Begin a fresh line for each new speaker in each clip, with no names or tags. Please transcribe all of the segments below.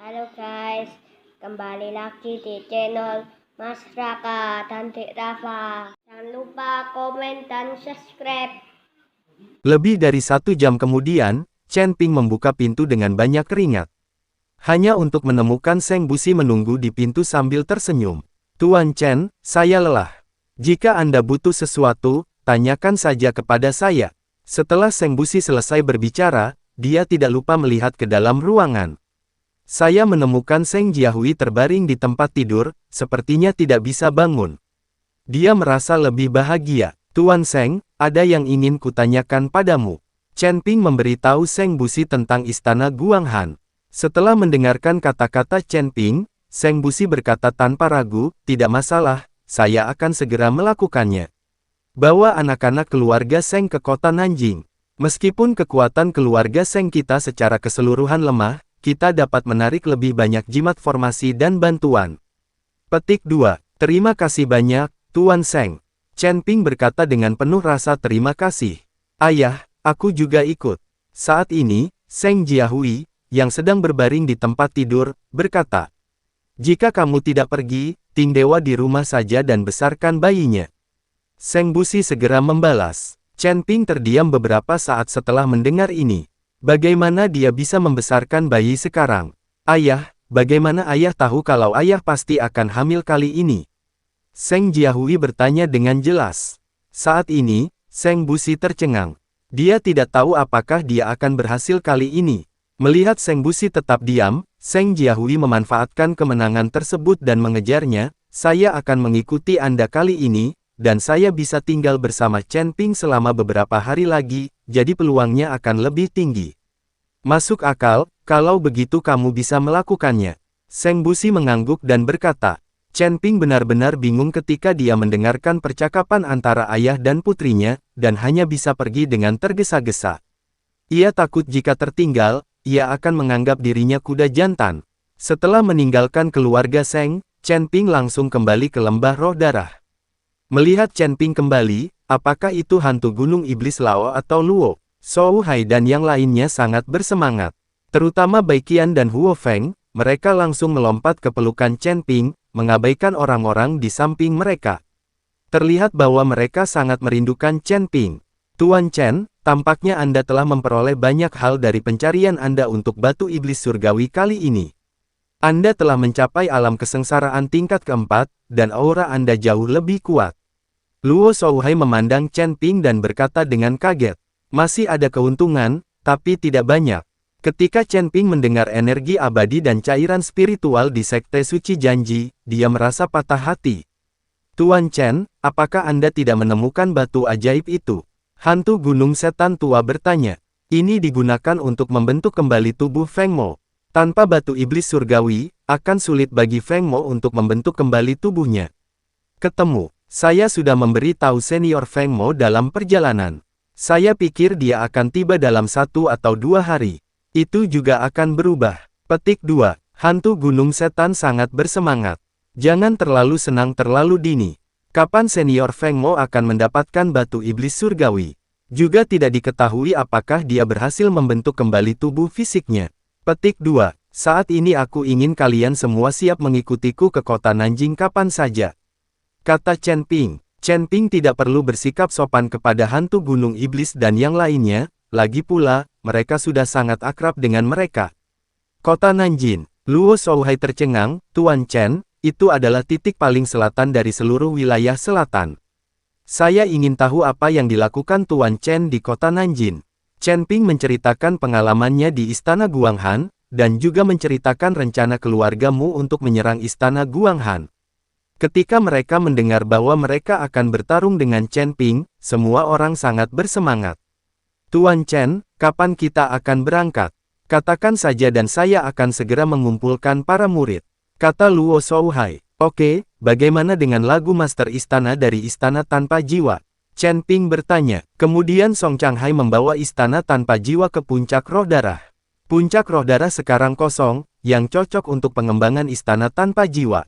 Halo guys, kembali lagi di channel Mas Raka dan Dek Rafa. Jangan lupa komen dan subscribe.
Lebih dari 1 jam kemudian, Chen Ping membuka pintu dengan banyak keringat. Hanya untuk menemukan Seng Busi menunggu di pintu sambil tersenyum. Tuan Chen, saya lelah. Jika Anda butuh sesuatu, tanyakan saja kepada saya. Setelah Seng Busi selesai berbicara, dia tidak lupa melihat ke dalam ruangan. Saya menemukan Seng Jiahui terbaring di tempat tidur, sepertinya tidak bisa bangun. Dia merasa lebih bahagia. Tuan Seng, ada yang ingin kutanyakan padamu. Chen Ping memberitahu Seng Busi tentang istana Guanghan. Setelah mendengarkan kata-kata Chen Ping, Seng Busi berkata tanpa ragu, tidak masalah, saya akan segera melakukannya. Bawa anak-anak keluarga Seng ke kota Nanjing. Meskipun kekuatan keluarga Seng kita secara keseluruhan lemah, kita dapat menarik lebih banyak jimat formasi dan bantuan. Petik 2. Terima kasih banyak, Tuan Seng. Chen Ping berkata dengan penuh rasa terima kasih. Ayah, aku juga ikut. Saat ini, Seng Jiahui, yang sedang berbaring di tempat tidur, berkata, jika kamu tidak pergi, Ting Dewa di rumah saja dan besarkan bayinya. Seng Busi segera membalas. Chen Ping terdiam beberapa saat setelah mendengar ini. Bagaimana dia bisa membesarkan bayi sekarang? Ayah, bagaimana ayah tahu kalau ayah pasti akan hamil kali ini? Seng Jiahui bertanya dengan jelas. Saat ini, Seng Busi tercengang. Dia tidak tahu apakah dia akan berhasil kali ini. Melihat Seng Busi tetap diam, Seng Jiahui memanfaatkan kemenangan tersebut dan mengejarnya. Saya akan mengikuti Anda kali ini, dan saya bisa tinggal bersama Chen Ping selama beberapa hari lagi, jadi peluangnya akan lebih tinggi. Masuk akal, kalau begitu kamu bisa melakukannya. Seng Busi mengangguk dan berkata, Chen Ping benar-benar bingung ketika dia mendengarkan percakapan antara ayah dan putrinya, dan hanya bisa pergi dengan tergesa-gesa. Ia takut jika tertinggal, ia akan menganggap dirinya kuda jantan. Setelah meninggalkan keluarga Seng, Chen Ping langsung kembali ke lembah roh darah. Melihat Chen Ping kembali, apakah itu hantu gunung iblis Lao atau Luo? Zhou Hai dan yang lainnya sangat bersemangat. Terutama Bai Qian dan Huo Feng, mereka langsung melompat ke pelukan Chen Ping, mengabaikan orang-orang di samping mereka. Terlihat bahwa mereka sangat merindukan Chen Ping. Tuan Chen, tampaknya Anda telah memperoleh banyak hal dari pencarian Anda untuk batu iblis surgawi kali ini. Anda telah mencapai alam kesengsaraan tingkat keempat, dan aura Anda jauh lebih kuat. Luo Zhouhai memandang Chen Ping dan berkata dengan kaget. Masih ada keuntungan, tapi tidak banyak. Ketika Chen Ping mendengar energi abadi dan cairan spiritual di Sekte Suci Janji, dia merasa patah hati. Tuan Chen, apakah Anda tidak menemukan batu ajaib itu? Hantu Gunung Setan Tua bertanya. Ini digunakan untuk membentuk kembali tubuh Feng Mo. Tanpa batu iblis surgawi, akan sulit bagi Feng Mo untuk membentuk kembali tubuhnya. Ketemu. Saya sudah memberi tahu senior Feng Mo dalam perjalanan. Saya pikir dia akan tiba dalam 1 atau 2 hari. Itu juga akan berubah. Petik 2. Hantu Gunung Setan sangat bersemangat. Jangan terlalu senang terlalu dini. Kapan senior Feng Mo akan mendapatkan batu iblis surgawi? Juga tidak diketahui apakah dia berhasil membentuk kembali tubuh fisiknya. Petik 2. Saat ini aku ingin kalian semua siap mengikutiku ke kota Nanjing kapan saja. Kata Chen Ping. Chen Ping tidak perlu bersikap sopan kepada hantu gunung iblis dan yang lainnya, lagi pula, mereka sudah sangat akrab dengan mereka. Kota Nanjing. Luo Zhouhai tercengang, Tuan Chen, itu adalah titik paling selatan dari seluruh wilayah selatan. Saya ingin tahu apa yang dilakukan Tuan Chen di kota Nanjing. Chen Ping menceritakan pengalamannya di istana Guanghan, dan juga menceritakan rencana keluargamu untuk menyerang istana Guanghan. Ketika mereka mendengar bahwa mereka akan bertarung dengan Chen Ping, semua orang sangat bersemangat. Tuan Chen, kapan kita akan berangkat? Katakan saja dan saya akan segera mengumpulkan para murid. Kata Luo Zhouhai. Oke, bagaimana dengan lagu Master Istana dari Istana Tanpa Jiwa? Chen Ping bertanya. Kemudian Song Changhai membawa Istana Tanpa Jiwa ke puncak roh darah. Puncak roh darah sekarang kosong, yang cocok untuk pengembangan Istana Tanpa Jiwa.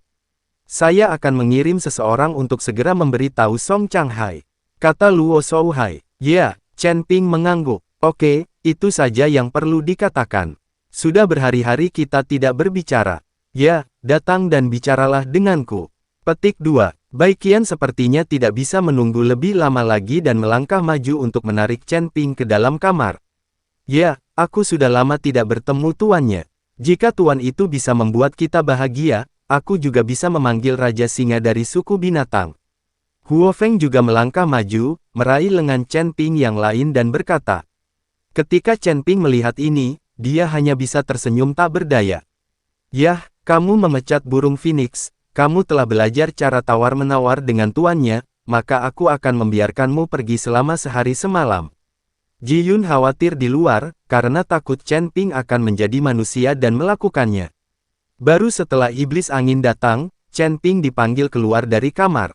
Saya akan mengirim seseorang untuk segera memberitahu Song Changhai. Kata Luo Zhouhai. Ya, Chen Ping mengangguk. Oke, itu saja yang perlu dikatakan. Sudah berhari-hari kita tidak berbicara. Ya, datang dan bicaralah denganku. Petik 2. Bai Qian sepertinya tidak bisa menunggu lebih lama lagi dan melangkah maju untuk menarik Chen Ping ke dalam kamar. Ya, aku sudah lama tidak bertemu tuannya. Jika tuan itu bisa membuat kita bahagia, aku juga bisa memanggil Raja Singa dari suku binatang. Huo Feng juga melangkah maju, meraih lengan Chen Ping yang lain dan berkata. Ketika Chen Ping melihat ini, dia hanya bisa tersenyum tak berdaya. Yah, kamu memecat burung Phoenix, kamu telah belajar cara tawar-menawar dengan tuannya, maka aku akan membiarkanmu pergi selama sehari semalam. Ji Yun khawatir di luar, karena takut Chen Ping akan menjadi manusia dan melakukannya. Baru setelah iblis angin datang, Chen Ping dipanggil keluar dari kamar.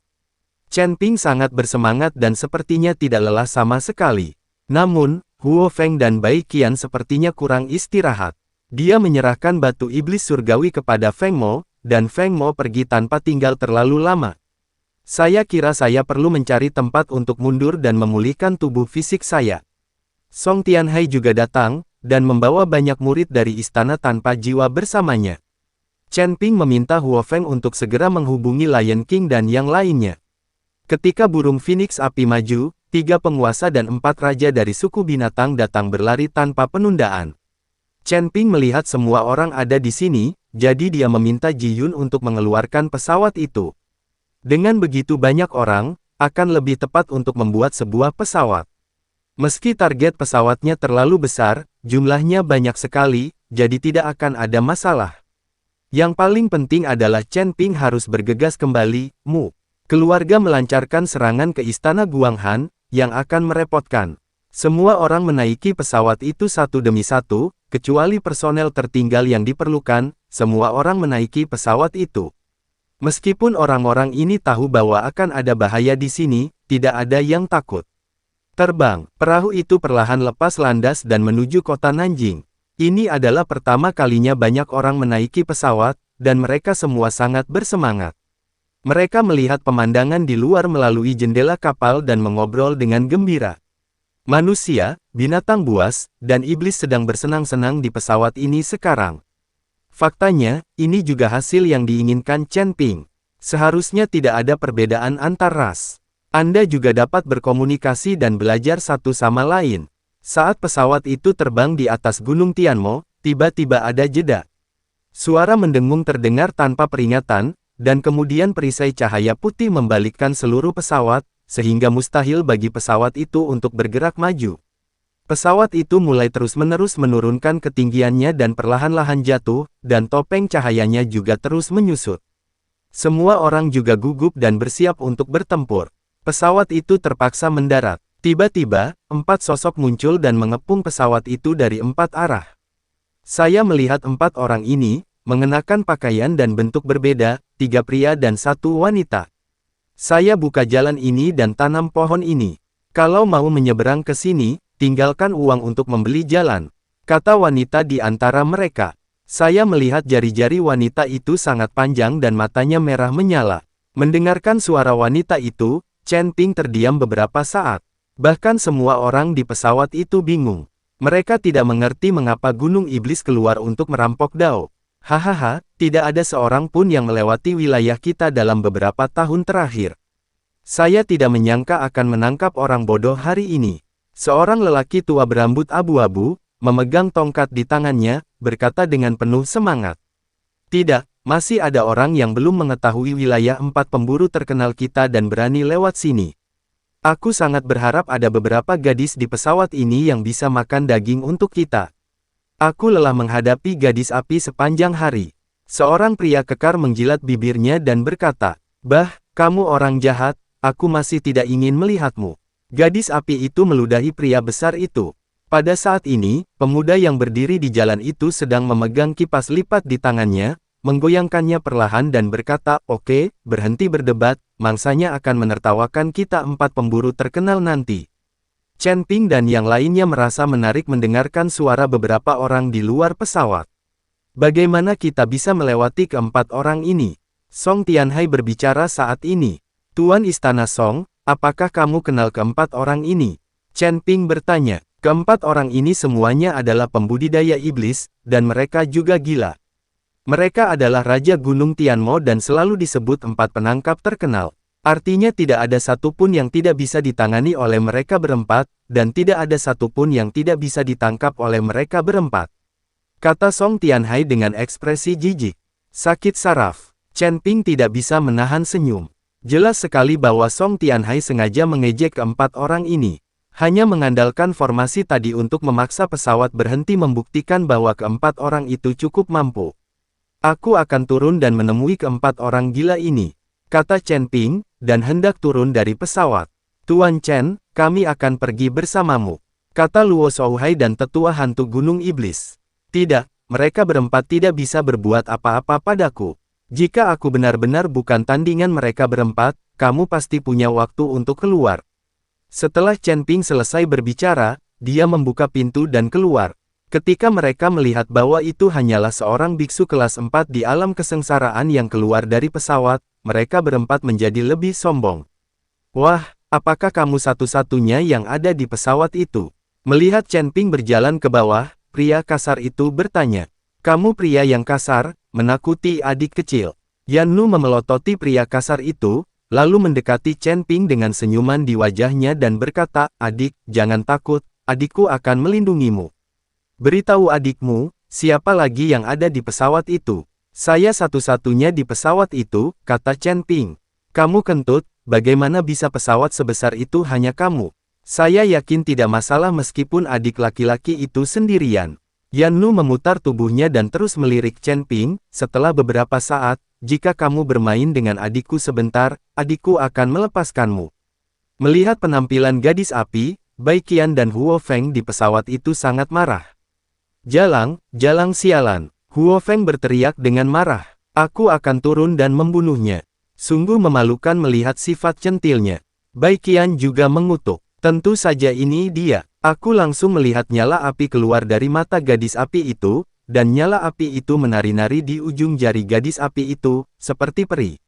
Chen Ping sangat bersemangat dan sepertinya tidak lelah sama sekali. Namun, Huo Feng dan Bai Qian sepertinya kurang istirahat. Dia menyerahkan batu iblis surgawi kepada Feng Mo, dan Feng Mo pergi tanpa tinggal terlalu lama. Saya kira saya perlu mencari tempat untuk mundur dan memulihkan tubuh fisik saya. Song Tianhai juga datang, dan membawa banyak murid dari istana tanpa jiwa bersamanya. Chen Ping meminta Huo Feng untuk segera menghubungi Lion King dan yang lainnya. Ketika burung Phoenix api maju, 3 penguasa dan 4 raja dari suku binatang datang berlari tanpa penundaan. Chen Ping melihat semua orang ada di sini, jadi dia meminta Ji Yun untuk mengeluarkan pesawat itu. Dengan begitu banyak orang, akan lebih tepat untuk membuat sebuah pesawat. Meski target pesawatnya terlalu besar, jumlahnya banyak sekali, jadi tidak akan ada masalah. Yang paling penting adalah Chen Ping harus bergegas kembali. Keluarga melancarkan serangan ke istana Guanghan, yang akan merepotkan. Semua orang menaiki pesawat itu satu demi satu, kecuali personel tertinggal yang diperlukan, semua orang menaiki pesawat itu. Meskipun orang-orang ini tahu bahwa akan ada bahaya di sini, tidak ada yang takut. Terbang, perahu itu perlahan lepas landas dan menuju kota Nanjing. Ini adalah pertama kalinya banyak orang menaiki pesawat, dan mereka semua sangat bersemangat. Mereka melihat pemandangan di luar melalui jendela kapal dan mengobrol dengan gembira. Manusia, binatang buas, dan iblis sedang bersenang-senang di pesawat ini sekarang. Faktanya, ini juga hasil yang diinginkan Chen Ping. Seharusnya tidak ada perbedaan antar ras. Anda juga dapat berkomunikasi dan belajar satu sama lain. Saat pesawat itu terbang di atas Gunung Tianmo, tiba-tiba ada jeda. Suara mendengung terdengar tanpa peringatan, dan kemudian perisai cahaya putih membalikkan seluruh pesawat, sehingga mustahil bagi pesawat itu untuk bergerak maju. Pesawat itu mulai terus-menerus menurunkan ketinggiannya dan perlahan-lahan jatuh, dan topeng cahayanya juga terus menyusut. Semua orang juga gugup dan bersiap untuk bertempur. Pesawat itu terpaksa mendarat. Tiba-tiba, 4 sosok muncul dan mengepung pesawat itu dari 4 arah. Saya melihat 4 orang ini, mengenakan pakaian dan bentuk berbeda, 3 pria dan 1 wanita. Saya buka jalan ini dan tanam pohon ini. Kalau mau menyeberang ke sini, tinggalkan uang untuk membeli jalan, kata wanita di antara mereka. Saya melihat jari-jari wanita itu sangat panjang dan matanya merah menyala. Mendengarkan suara wanita itu, Chen Ping terdiam beberapa saat. Bahkan semua orang di pesawat itu bingung. Mereka tidak mengerti mengapa Gunung Iblis keluar untuk merampok Dao. Hahaha, tidak ada seorang pun yang melewati wilayah kita dalam beberapa tahun terakhir. Saya tidak menyangka akan menangkap orang bodoh hari ini. Seorang lelaki tua berambut abu-abu, memegang tongkat di tangannya, berkata dengan penuh semangat. Tidak, masih ada orang yang belum mengetahui wilayah 4 pemburu terkenal kita dan berani lewat sini. Aku sangat berharap ada beberapa gadis di pesawat ini yang bisa makan daging untuk kita. Aku lelah menghadapi gadis api sepanjang hari. Seorang pria kekar menjilat bibirnya dan berkata, "Bah, kamu orang jahat, aku masih tidak ingin melihatmu." Gadis api itu meludahi pria besar itu. Pada saat ini, pemuda yang berdiri di jalan itu sedang memegang kipas lipat di tangannya, menggoyangkannya perlahan dan berkata, "Oke, berhenti berdebat, mangsanya akan menertawakan kita 4 pemburu terkenal nanti." Chen Ping dan yang lainnya merasa menarik mendengarkan suara beberapa orang di luar pesawat. Bagaimana kita bisa melewati keempat orang ini? Song Tianhai berbicara saat ini. Tuan Istana Song, apakah kamu kenal keempat orang ini? Chen Ping bertanya. Keempat orang ini semuanya adalah pembudidaya iblis, dan mereka juga gila. Mereka adalah Raja Gunung Tianmo dan selalu disebut empat penangkap terkenal. Artinya tidak ada satupun yang tidak bisa ditangani oleh mereka berempat, dan tidak ada satupun yang tidak bisa ditangkap oleh mereka berempat. Kata Song Tianhai dengan ekspresi jijik. Sakit saraf. Chen Ping tidak bisa menahan senyum. Jelas sekali bahwa Song Tianhai sengaja mengejek keempat orang ini. Hanya mengandalkan formasi tadi untuk memaksa pesawat berhenti membuktikan bahwa keempat orang itu cukup mampu. Aku akan turun dan menemui keempat orang gila ini, kata Chen Ping, dan hendak turun dari pesawat. Tuan Chen, kami akan pergi bersamamu, kata Luo Shouhai dan tetua hantu Gunung Iblis. Tidak, mereka berempat tidak bisa berbuat apa-apa padaku. Jika aku benar-benar bukan tandingan mereka berempat, kamu pasti punya waktu untuk keluar. Setelah Chen Ping selesai berbicara, dia membuka pintu dan keluar. Ketika mereka melihat bahwa itu hanyalah seorang biksu kelas 4 di alam kesengsaraan yang keluar dari pesawat, mereka berempat menjadi lebih sombong. Wah, apakah kamu satu-satunya yang ada di pesawat itu? Melihat Chen Ping berjalan ke bawah, pria kasar itu bertanya. Kamu pria yang kasar, menakuti adik kecil. Yan Nu memelototi pria kasar itu, lalu mendekati Chen Ping dengan senyuman di wajahnya dan berkata, adik, jangan takut, adikku akan melindungimu. Beritahu adikmu, siapa lagi yang ada di pesawat itu? Saya satu-satunya di pesawat itu, kata Chen Ping. Kamu kentut, bagaimana bisa pesawat sebesar itu hanya kamu? Saya yakin tidak masalah meskipun adik laki-laki itu sendirian. Yan Nu memutar tubuhnya dan terus melirik Chen Ping, setelah beberapa saat, jika kamu bermain dengan adikku sebentar, adikku akan melepaskanmu. Melihat penampilan gadis api, Bai Qian dan Huo Feng di pesawat itu sangat marah. Jalang, jalang sialan, Huo Feng berteriak dengan marah. Aku akan turun dan membunuhnya. Sungguh memalukan melihat sifat centilnya. Bai Qian juga mengutuk. Tentu saja ini dia. Aku langsung melihat nyala api keluar dari mata gadis api itu, dan nyala api itu menari-nari di ujung jari gadis api itu, seperti peri.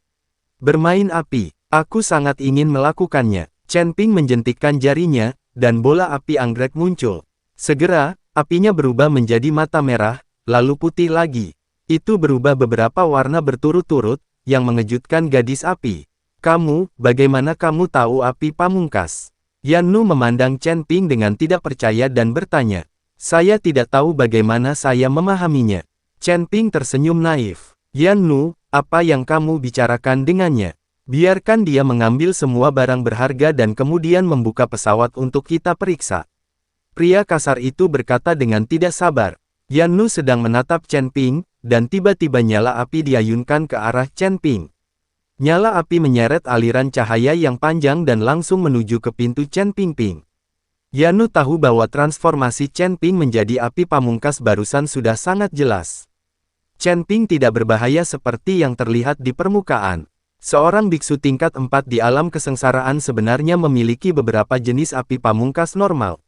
Bermain api, aku sangat ingin melakukannya. Chen Ping menjentikkan jarinya, dan bola api anggrek muncul. Segera, apinya berubah menjadi mata merah, lalu putih lagi. Itu berubah beberapa warna berturut-turut, yang mengejutkan gadis api. Kamu, bagaimana kamu tahu api pamungkas? Yan Nu memandang Chen Ping dengan tidak percaya dan bertanya. Saya tidak tahu bagaimana saya memahaminya. Chen Ping tersenyum naif. Yan Nu, apa yang kamu bicarakan dengannya? Biarkan dia mengambil semua barang berharga dan kemudian membuka pesawat untuk kita periksa. Pria kasar itu berkata dengan tidak sabar. Yan Nu sedang menatap Chen Ping, dan tiba-tiba nyala api diayunkan ke arah Chen Ping. Nyala api menyeret aliran cahaya yang panjang dan langsung menuju ke pintu Chen Ping Ping. Yan Nu tahu bahwa transformasi Chen Ping menjadi api pamungkas barusan sudah sangat jelas. Chen Ping tidak berbahaya seperti yang terlihat di permukaan. Seorang biksu tingkat 4 di alam kesengsaraan sebenarnya memiliki beberapa jenis api pamungkas normal.